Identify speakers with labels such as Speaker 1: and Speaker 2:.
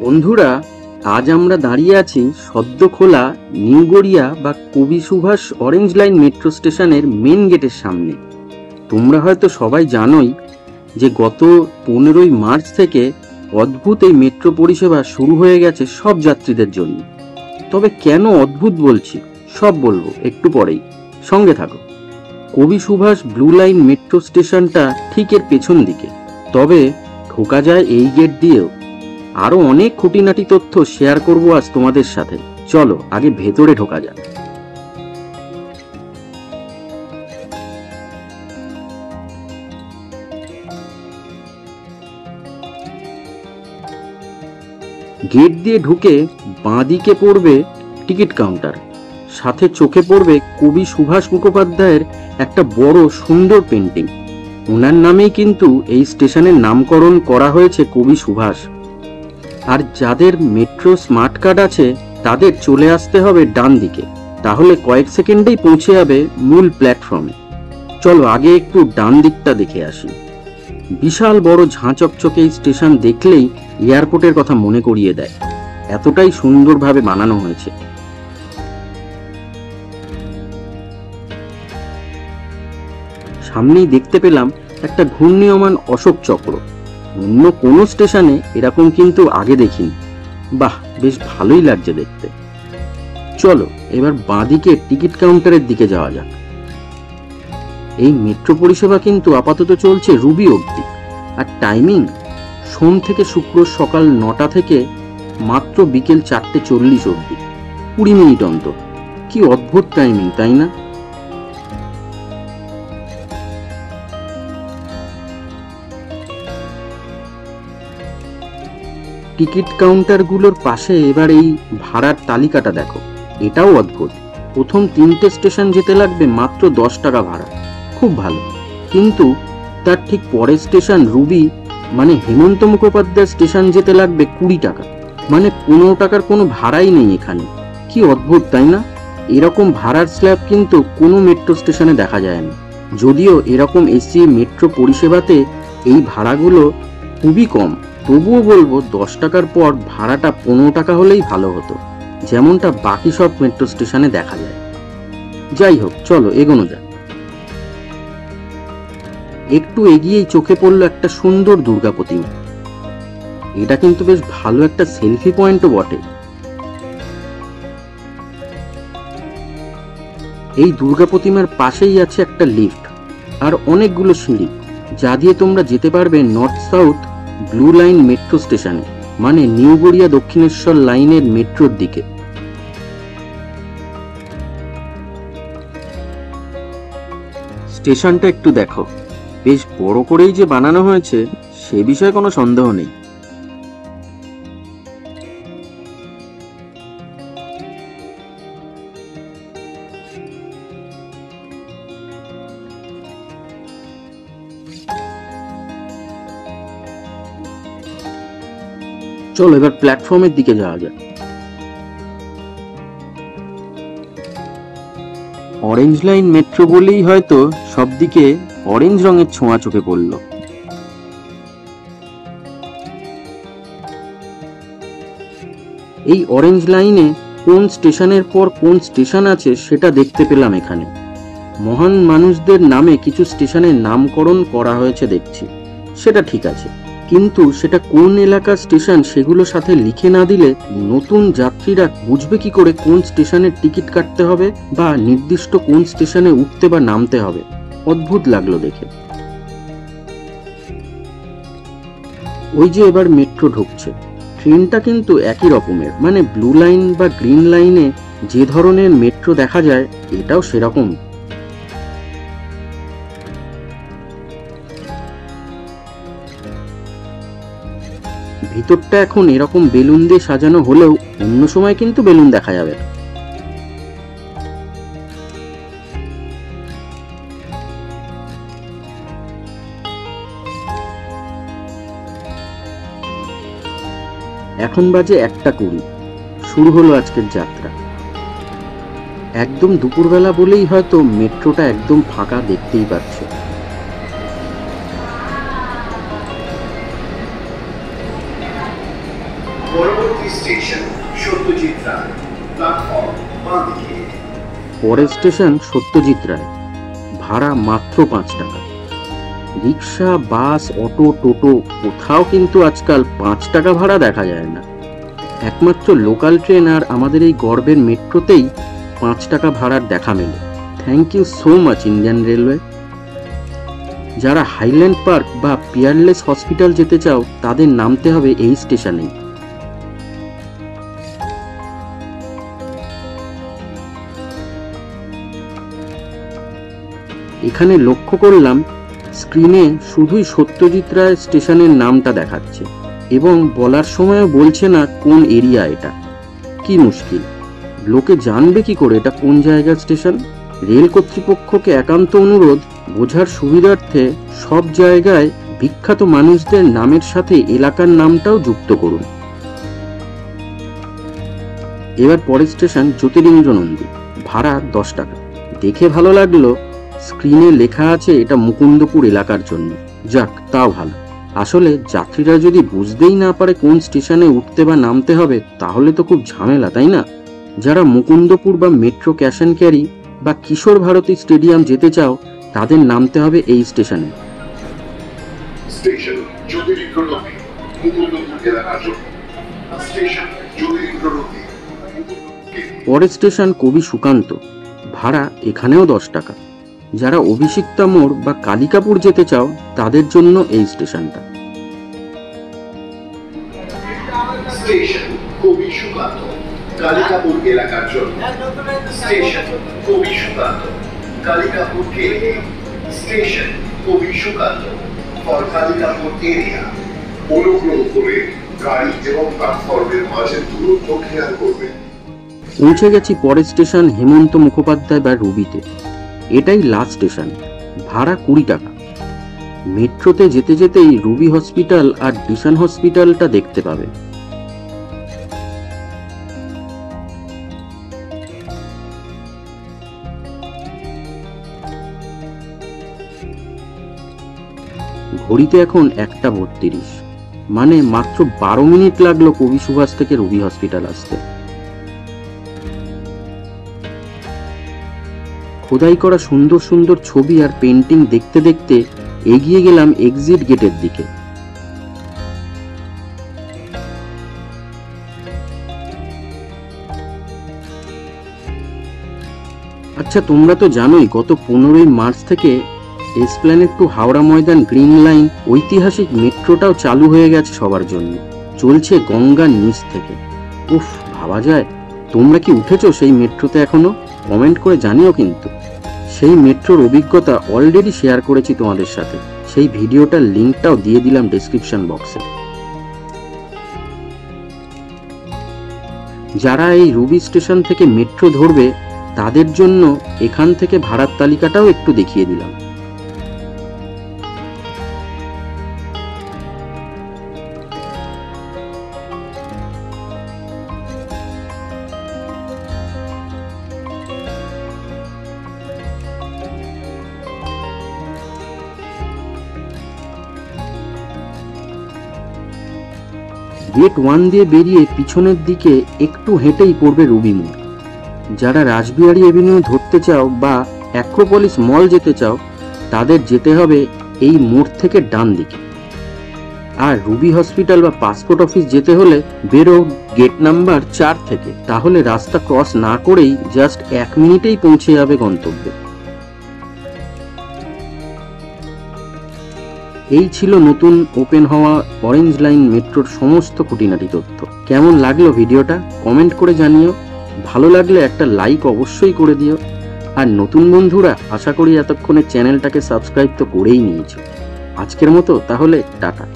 Speaker 1: বন্ধুরা, আজ আমরা দাঁড়িয়ে আছি সদ্য খোলা নিউ গড়িয়া বা কবি সুভাষ অরেঞ্জ লাইন মেট্রো স্টেশনের মেন গেটের সামনে। তোমরা হয়তো সবাই জানোই যে গত 15ই মার্চ থেকে অদ্ভুত এই মেট্রো পরিষেবা শুরু হয়ে গেছে সব যাত্রীদের জন্য। তবে কেন অদ্ভুত বলছি সব বলবো একটু পরেই, সঙ্গে থাকো। কবি সুভাষ ব্লু লাইন মেট্রো স্টেশনটা ঠিক এর পেছন দিকে, তবে ঢোকা যায় এই গেট দিয়েও। আরো অনেক খুঁটিনাটি তথ্য শেয়ার করব আজ তোমাদের সাথে। চলো আগে ভেতরে ঢোকা যাক। গেট দিয়ে ঢুকে বাঁদিকে পড়বে টিকিট কাউন্টার, সাথে চোখে পড়বে কবি সুভাষ মুখোপাধ্যায়ের একটা বড় সুন্দর পেন্টিং। ওনার নামেই কিন্তু এই স্টেশনের নামকরণ করা হয়েছে কবি সুভাষ। আর যাদের মেট্রো স্মার্ট কার্ড আছে তাদের চলে আসতে হবে ডান দিকে, তাহলে কয়েক সেকেন্ডেই পৌঁছে যাবে মূল প্ল্যাটফর্মে। চলো আগে একটু ডান দিকটা দেখে আসি। বিশাল বড় ঝাঁ চকচকে এই স্টেশন দেখলেই এয়ারপোর্টের কথা মনে করিয়ে দেয়, এতটাই সুন্দরভাবে বানানো হয়েছে। সামনেই দেখতে পেলাম একটা ঘূর্ণীয়মান অশোক চক্র। অন্য কোনো স্টেশনে এরকম কিন্তু আগে দেখিনি। বাহ, বেশ ভালোই লাগছে দেখতে। চলো এবার বাঁদিকে টিকিট কাউন্টারের দিকে যাওয়া যাক। এই মেট্রো পরিষেবা কিন্তু আপাতত চলছে রুবি অবধি, আর টাইমিং সোম থেকে শুক্র সকাল 9টা থেকে মাত্র বিকেল 4:40 অবধি, 20 মিনিট অন্তর। কি অদ্ভুত টাইমিং, তাই না? টিকিট কাউন্টারগুলোর পাশে এবার এই ভাড়ার তালিকাটা দেখো, এটাও অদ্ভুত। প্রথম 3টে স্টেশন যেতে লাগবে মাত্র 10 টাকা ভাড়া, খুব ভালো। কিন্তু তার ঠিক পরের স্টেশন রুবি মানে হেমন্ত মুখোপাধ্যায় স্টেশন যেতে লাগবে 20 টাকা, মানে 15 টাকার কোনো ভাড়াই নেই এখানে। কি অদ্ভুত, তাই না? এরকম ভাড়ার স্ল্যাব কিন্তু কোনো মেট্রো স্টেশনে দেখা যায় না। যদিও এরকম এসি মেট্রো পরিষেবাতে এই ভাড়াগুলো খুবই কম, তবুও বলবো 10 টাকার পর ভাড়াটা 15 টাকা হলেই ভালো হতো, যেমনটা বাকি সব মেট্রো স্টেশনে দেখা যায়। যাই হোক, চলো এগোনো যাক। একটু এগিয়েই চোখে পড়লো একটা সুন্দর দুর্গা প্রতিমা। এটা কিন্তু বেশ ভালো একটা সেলফি পয়েন্টও বটে। এই দুর্গা প্রতিমার পাশেই আছে একটা লিফট আর অনেকগুলো সিঁড়ি, যা দিয়ে তোমরা যেতে পারবে north south blue line metro স্টেশনে, মানে নিউ গড়িয়া দক্ষিণেশ্বর লাইনের মেট্রোর দিকে। স্টেশনটা একটু দেখো, বেশ বড় করেই যে বানানো হয়েছে সে বিষয়ে কোনো সন্দেহ নেই। চলো এবার প্ল্যাটফর্মের দিকে যাওয়া যাক। অরেঞ্জ লাইন মেট্রো বলেই হয়তো সবদিকে অরেঞ্জ রঙের ছোঁয়া চোখে পড়ল। এই অরেঞ্জ লাইনে কোন স্টেশনের পর কোন স্টেশন আছে সেটা দেখতে পেলাম এখানে। মহান মানুষদের নামে কিছু স্টেশনের নামকরণ করা হয়েছে দেখছি, সেটা ঠিক আছে, কিন্তু সেটা কোন এলাকার স্টেশন সেগুলো সাথে লিখে না দিলে নতুন যাত্রীরা বুঝবে কি করে কোন স্টেশনের টিকিট কাটতে হবে বা নির্দিষ্ট কোন স্টেশনে উঠতে বা নামতে হবে? অদ্ভুত লাগলো দেখে। ওই যে এবার মেট্রো ঢুকছে। ট্রেনটা কিন্তু একই রকমের, মানে ব্লু লাইন বা গ্রিন লাইনে যে ধরনের মেট্রো দেখা যায় এটাও সেরকম। ভিতরটা এখন এরকম বেলুন দিয়ে সাজানো হলেও অন্য সময় কিন্তু বেলুন দেখা যাবে না। এখন বাজে 1:20, শুরু হলো আজকের যাত্রা। একদম দুপুরবেলা বলেই হয়তো মেট্রোটা একদম ফাঁকা, দেখতেই পাচ্ছ।
Speaker 2: পরবর্তী স্টেশন সত্যজিৎ রায়, প্ল্যাটফর্ম বাঁদিকে।
Speaker 1: পরের স্টেশন সত্যজিৎ রায়, ভাড়া মাত্র 5 টাকা। রিক্সা, বাস, অটো, টোটো কোথাও কিন্তু আজকাল 5 টাকা ভাড়া দেখা যায় না। একমাত্র লোকাল ট্রেন আর আমাদের এই গর্বের মেট্রোতেই 5 টাকা ভাড়ার দেখা মেলে। Thank you so much Indian railway. যারা হাইল্যান্ড পার্ক বা পিয়ারলেস হসপিটাল যেতে চাও তাদের নামতে হবে এই স্টেশনেই। এখানে লক্ষ্য করলাম স্ক্রিনে শুধুই সত্যজিৎ রায় স্টেশনের নামটা দেখাচ্ছে এবং বলার সময়ও বলছে না কোন এরিয়া এটা। কি মুশকিল, লোকে জানবে কি করে এটা কোন জায়গার স্টেশন? রেল কর্তৃপক্ষকে একান্ত অনুরোধ, বোঝার সুবিধার্থে সব জায়গায় বিখ্যাত মানুষদের নামের সাথে এলাকার নামটাও যুক্ত করুন। এবার পরের স্টেশন জ্যোতিরিন্দ্র নন্দী, ভাড়া 10 টাকা। দেখে ভালো লাগলো, স্ক্রিনে লেখা আছে এটা মুকুন্দপুর এলাকার জন্য। যাক, তাও ভালো। আসলে যাত্রীরা যদি বুঝতেই না পারে কোন স্টেশনে উঠতে বা নামতে হবে তাহলে তো খুব ঝামেলা, তাই না? যারা মুকুন্দপুর বা মেট্রো ক্যাশ অ্যান্ড ক্যারি বা কিশোর ভারতী স্টেডিয়াম যেতে চাও তাদের নামতে হবে এই স্টেশনে।
Speaker 2: স্টেশন জ্যোতিরিন্দ্র নন্দী, মুকুন্দপুর এলাকার জন্য। স্টেশন জ্যোতিরিন্দ্র নন্দী।
Speaker 1: পরের স্টেশন কবি সুকান্ত, ভাড়া এখানেও 10 টাকা। যারা অভিষিক্তা মোড় বা কালিকাপুর যেতে চাও তাদের জন্য এই স্টেশনটা।
Speaker 2: স্টেশন কবি সুকান্ত, কালিকাপুর এলাকার জন্য। স্টেশন কবি সুকান্ত, কালিকাপুর কে। স্টেশন কবি সুকান্ত ফর কালিকাপুর এরিয়া। অনুগ্রহ করে গাড়ি এবং প্ল্যাটফর্মের মাঝে দূরত্ব খেয়াল করবেন।
Speaker 1: পৌঁছে গেছি পরের স্টেশন হেমন্ত মুখোপাধ্যায় বা রুবিতে। এটাই লাস্ট স্টেশন, ভাড়া 20 টাকা। মেট্রোতে যেতে যেতেই রুবি হসপিটাল আর ডিশান হসপিটালটা দেখতে পাবে। ঘড়িতে এখন 1:32, মানে মাত্র 12 মিনিট লাগলো কবি সুভাষ থেকে রুবি হসপিটাল আসতে। খোদাই করা সুন্দর সুন্দর ছবি আর পেন্টিং দেখতে দেখতে এগিয়ে গেলাম এক্সিট গেটের দিকে। আচ্ছা, তোমরা তো জানোই গত 15ই মার্চ থেকে Esplanade two Howrah Maidan green line ঐতিহাসিক মেট্রোটাও চালু হয়ে গেছে সবার জন্য। চলছে গঙ্গার নিচ থেকে। উফ, ভাবা যায়। তোমরা কি উঠেছো সেই মেট্রোতে এখনো? কমেন্ট করে জানিও কিন্তু। সেই মেট্রোর অভিজ্ঞতা অলরেডি শেয়ার করেছি তোমাদের সাথে, সেই ভিডিওটার লিঙ্কটাও দিয়ে দিলাম ডেসক্রিপশন বক্সে। যারা এই রুবি স্টেশন থেকে মেট্রো ধরবে তাদের জন্য এখান থেকে ভাড়ার তালিকাটাও একটু দেখিয়ে দিলাম। গেট 1 দিয়ে বেরিয়ে পিছনের দিকে একটু হেঁটেই পড়বে রুবি মোড়। যারা রাসবিহারী এভিনিউ ধরতে চাও বা অ্যাক্রোপলিস মল যেতে চাও তাদের যেতে হবে এই মোড় থেকে ডান দিকে। আর রুবি হসপিটাল বা পাসপোর্ট অফিস যেতে হলে বেরো গেট নাম্বার 4 থেকে। তাহলে রাস্তা ক্রস না করেই জাস্ট 1 মিনিটেই পৌঁছে যাবে গন্তব্যে। এই ছিল নতুন ওপেন হওয়া অরেঞ্জ লাইন মেট্রোর সমস্ত খুঁটিনাটি তথ্য। কেমন লাগলো ভিডিওটা কমেন্ট করে জানিও। ভালো লাগলে একটা লাইক অবশ্যই করে দিও। আর নতুন বন্ধুরা আশা করি এতক্ষণে চ্যানেলটাকে সাবস্ক্রাইব তো করেই নিয়েছো। আজকের মতো তাহলে টাটা।